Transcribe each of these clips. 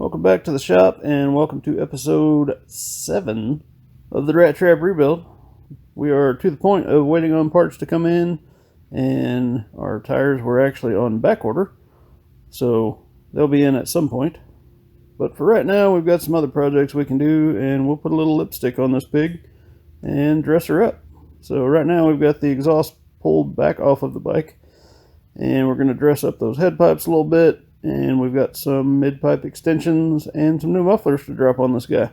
Welcome back to the shop and welcome to episode 7 of the Rat Trap rebuild. We are to the point of waiting on parts to come in, and our tires were actually on back order, so they'll be in at some point. But for right now, we've got some other projects we can do, and we'll put a little lipstick on this pig and dress her up. So right now we've got the exhaust pulled back off of the bike, and we're going to dress up those head pipes a little bit, and we've got some mid-pipe extensions and some new mufflers to drop on this guy.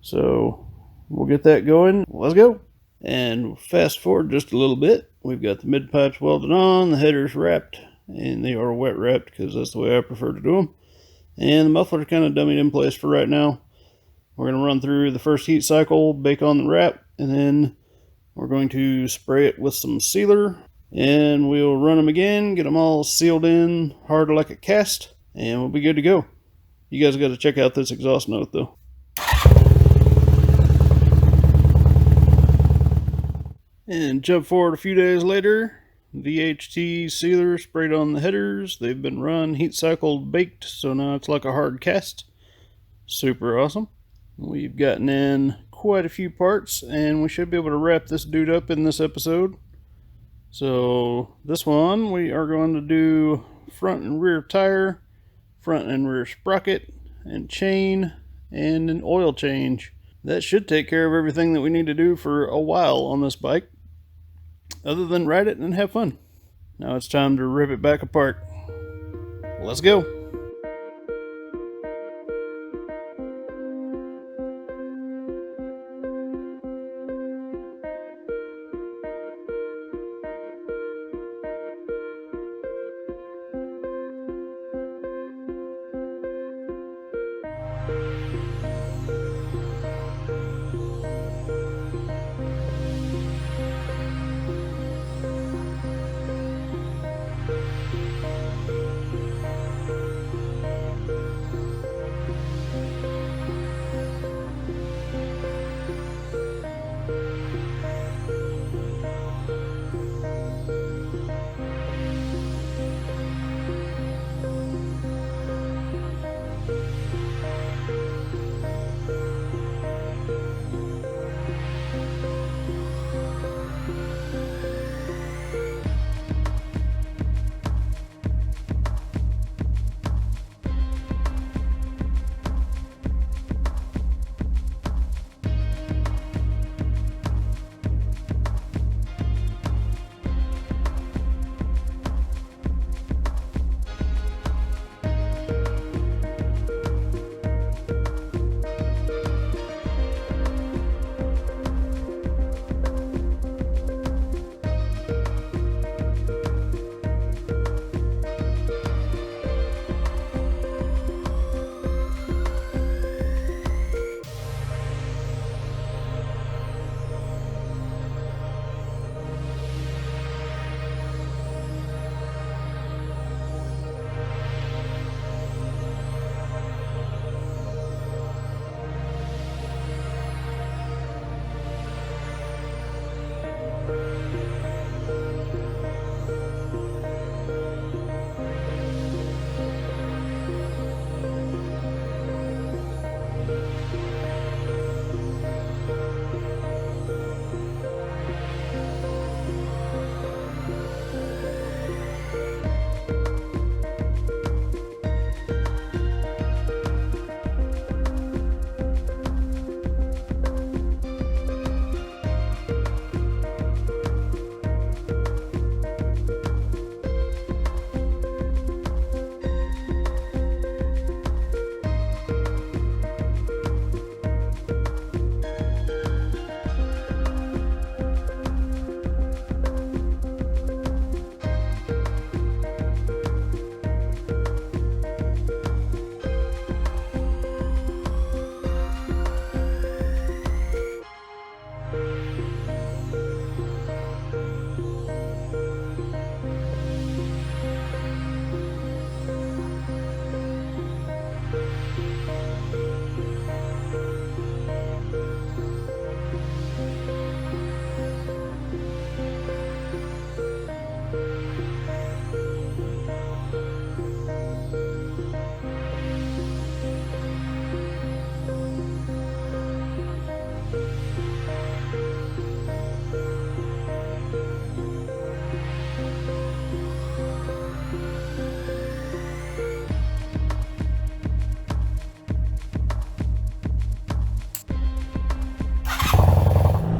So we'll get that going. Let's go. And fast forward just a little bit. We've got the mid-pipes welded on, the headers wrapped, and they are wet wrapped because that's the way I prefer to do them. And the muffler's kind of dummied in place for right now. We're going to run through the first heat cycle, bake on the wrap, and then we're going to spray it with some sealer. And we'll run them again, get them all sealed in hard like a cast, and we'll be good to go. You guys got to check out this exhaust note though. And jump forward a few days later. VHT sealer sprayed on the headers. They've been run, heat cycled, baked, so now it's like a hard cast. Super awesome. We've gotten in quite a few parts, and we should be able to wrap this dude up in this episode. So this one we are going to do front and rear tire, front and rear sprocket, and chain, and an oil change. That should take care of everything that we need to do for a while on this bike, other than ride it and have fun. Now it's time to rip it back apart. Let's go.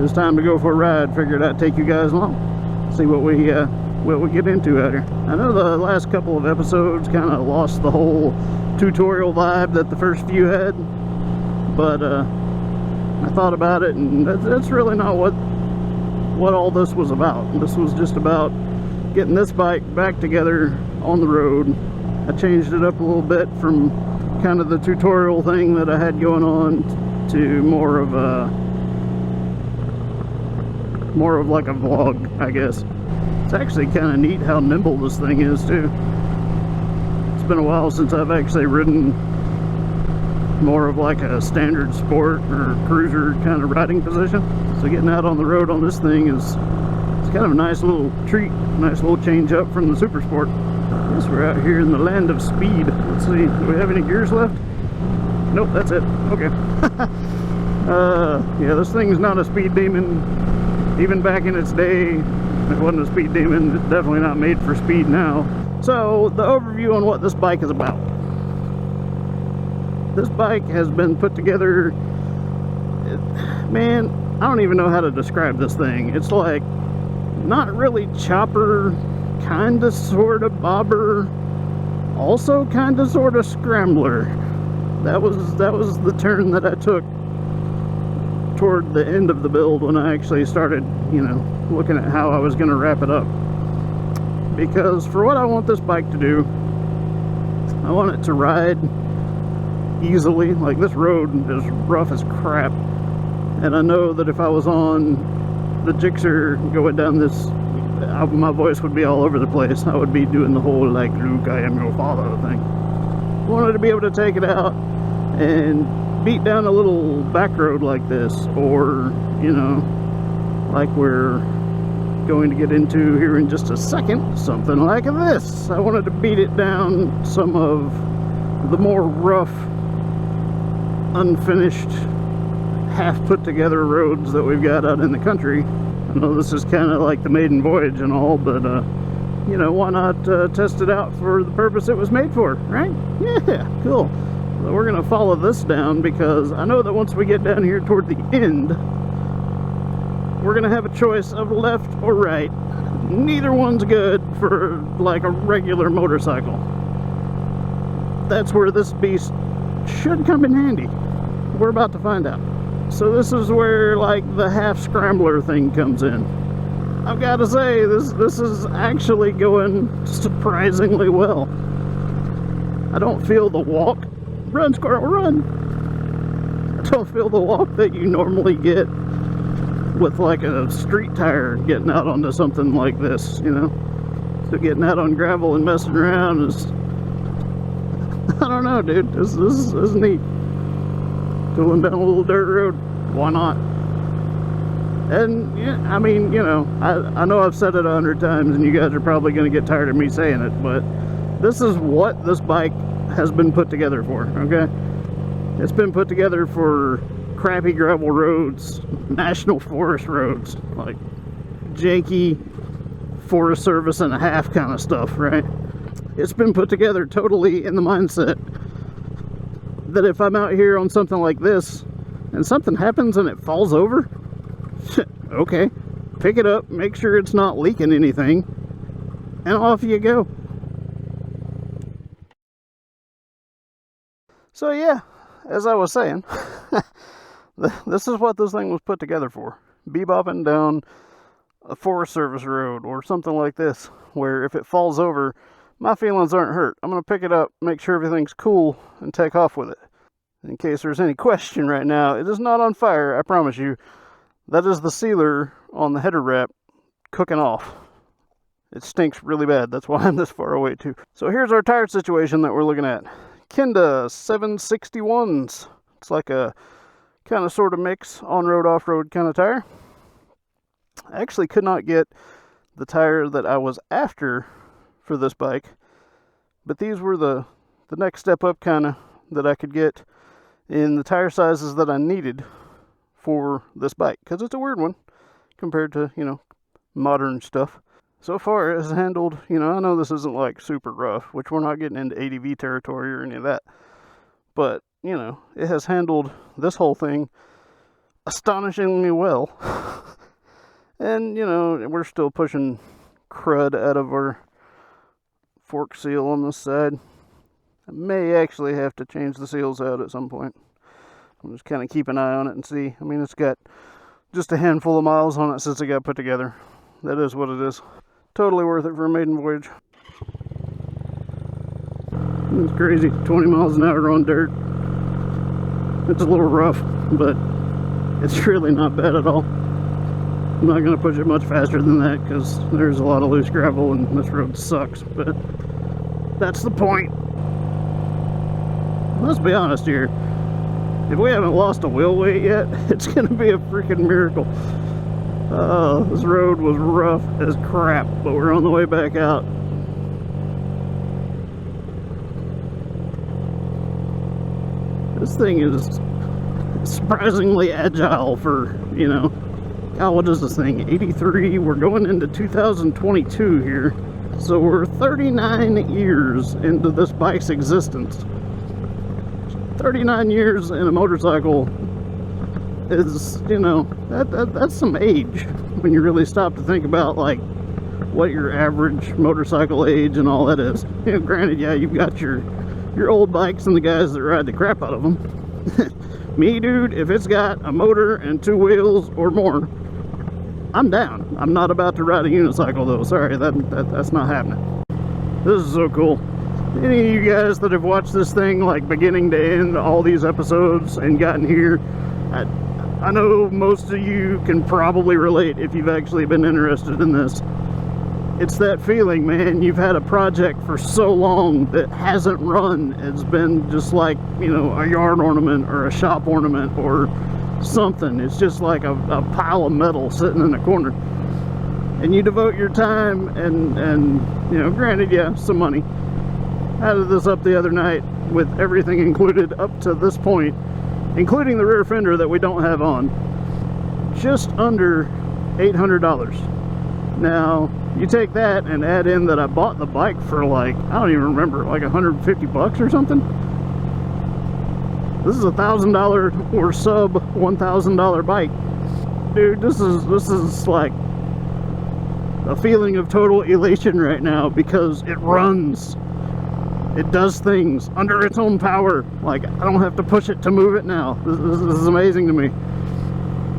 it was time to go for a ride. Figured I'd take you guys along, see what we get into out here. I know the last couple of episodes kind of lost the whole tutorial vibe that the first few had, but I thought about it, and that's really not what all this was about. This was just about getting this bike back together on the road. I changed it up a little bit from kind of the tutorial thing that I had going on to more of like a vlog, I guess. It's actually kind of neat how nimble this thing is too. It's been a while since I've actually ridden more of like a standard sport or cruiser kind of riding position. So getting out on the road on this thing it's kind of a nice little treat, nice little change up from the super sport. I guess we're out here in the land of speed. Let's see, do we have any gears left? Nope, that's it. Okay. Yeah, this thing's not a speed demon. Even back in its day, it wasn't a speed demon. It's definitely not made for speed now. So the overview on what this bike is about. This bike has been put together, man, I don't even know how to describe this thing. It's like not really chopper, kind of sort of bobber, also kind of sort of scrambler. That was the turn that I took toward the end of the build when I actually started, you know, looking at how I was going to wrap it up. Because for what I want this bike to do, I want it to ride easily. Like, this road is rough as crap, and I know that if I was on the Gixxer going down this, my voice would be all over the place. I would be doing the whole like Luke, I am your father thing. I wanted to be able to take it out and beat down a little back road like this, or you know, like we're going to get into here in just a second, something like this. I wanted to beat it down some of the more rough, unfinished, half put together roads that we've got out in the country. I know this is kind of like the maiden voyage and all, but you know, why not test it out for the purpose it was made for, right? Yeah, cool. So we're gonna follow this down, because I know that once we get down here toward the end, we're gonna have a choice of left or right. Neither one's good for like a regular motorcycle. That's where this beast should come in handy. We're about to find out. So this is where like the half scrambler thing comes in. I've got to say, this is actually going surprisingly well. I don't feel the walk. Run, squirrel, run! I don't feel the walk that you normally get with like a street tire getting out onto something like this, you know? So getting out on gravel and messing around is, I don't know, dude. This is neat. Going down a little dirt road, why not? And yeah, I mean, you know, I know I've said it 100 times and you guys are probably going to get tired of me saying it, but this is what this bike has been put together for, okay? It's been put together for crappy gravel roads, national forest roads, like janky Forest Service and a half kind of stuff, right? It's been put together totally in the mindset that if I'm out here on something like this and something happens and it falls over, okay, pick it up, make sure it's not leaking anything, and off you go. So yeah, as I was saying, this is what this thing was put together for. Bebopping down a Forest Service road or something like this, where if it falls over, my feelings aren't hurt. I'm going to pick it up, make sure everything's cool, and take off with it. In case there's any question right now, it is not on fire, I promise you. That is the sealer on the header wrap cooking off. It stinks really bad, that's why I'm this far away too. So here's our tire situation that we're looking at. Kenda 761s. It's like a kind of sort of mix on-road, off-road kind of tire. I actually could not get the tire that I was after for this bike, but these were the next step up kind of that I could get in the tire sizes that I needed for this bike, because it's a weird one compared to, you know, modern stuff. So far it has handled, you know, I know this isn't like super rough, which we're not getting into ADV territory or any of that, but you know, it has handled this whole thing astonishingly well. And, you know, we're still pushing crud out of our fork seal on this side. I may actually have to change the seals out at some point. I'll just kind of keep an eye on it and see. I mean, it's got just a handful of miles on it since it got put together. That is what it is. Totally worth it for a maiden voyage. It's crazy. 20 miles an hour on dirt. It's a little rough, but it's really not bad at all. I'm not going to push it much faster than that because there's a lot of loose gravel and this road sucks, but that's the point. Let's be honest here. If we haven't lost a wheel weight yet, it's going to be a freaking miracle. This road was rough as crap, but we're on the way back out. This thing is surprisingly agile for, you know, God, what is this thing? 83. We're going into 2022 here. So we're 39 years into this bike's existence. 39 years in a motorcycle is, you know, that's some age when you really stop to think about, like, what your average motorcycle age and all that is. You know, granted, yeah, you've got your old bikes and the guys that ride the crap out of them. Me, dude, if it's got a motor and 2 wheels or more, I'm down. I'm not about to ride a unicycle though. Sorry, that's not happening. This is so cool. Any of you guys that have watched this thing like beginning to end, all these episodes and gotten here, I know most of you can probably relate if you've actually been interested in this. It's that feeling, man. You've had a project for so long that hasn't run. It's been just like, you know, a yard ornament or a shop ornament or something. It's just like a pile of metal sitting in a corner. And you devote your time and you know, granted, yeah, some money. I added this up the other night with everything included up to this point, including the rear fender that we don't have on. Just under $800. Now, you take that and add in that I bought the bike for like, I don't even remember, like 150 bucks or something. This is $1,000 or sub $1,000 bike. Dude, this is like a feeling of total elation right now because it runs. It does things under its own power. Like, I don't have to push it to move it now. This is amazing to me.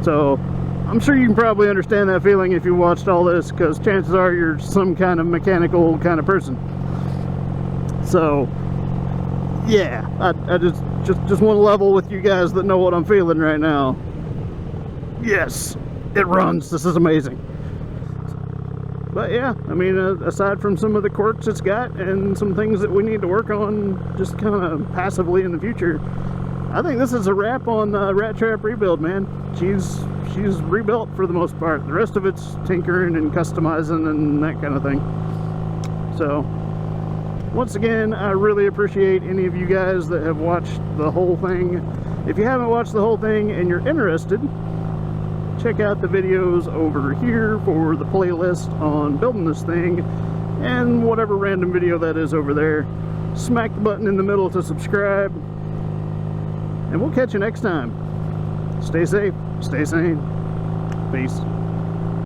So, I'm sure you can probably understand that feeling if you watched all this, because chances are you're some kind of mechanical kind of person. So, yeah, I just want to level with you guys that know what I'm feeling right now. Yes, it runs. This is amazing. But yeah, I mean, aside from some of the quirks it's got and some things that we need to work on just kind of passively in the future, I think this is a wrap on Rat Trap Rebuild, man. She's rebuilt for the most part. The rest of it's tinkering and customizing and that kind of thing. So, once again, I really appreciate any of you guys that have watched the whole thing. If you haven't watched the whole thing and you're interested, check out the videos over here for the playlist on building this thing, and whatever random video that is over there. Smack the button in the middle to subscribe, and we'll catch you next time. Stay safe, stay sane. Peace.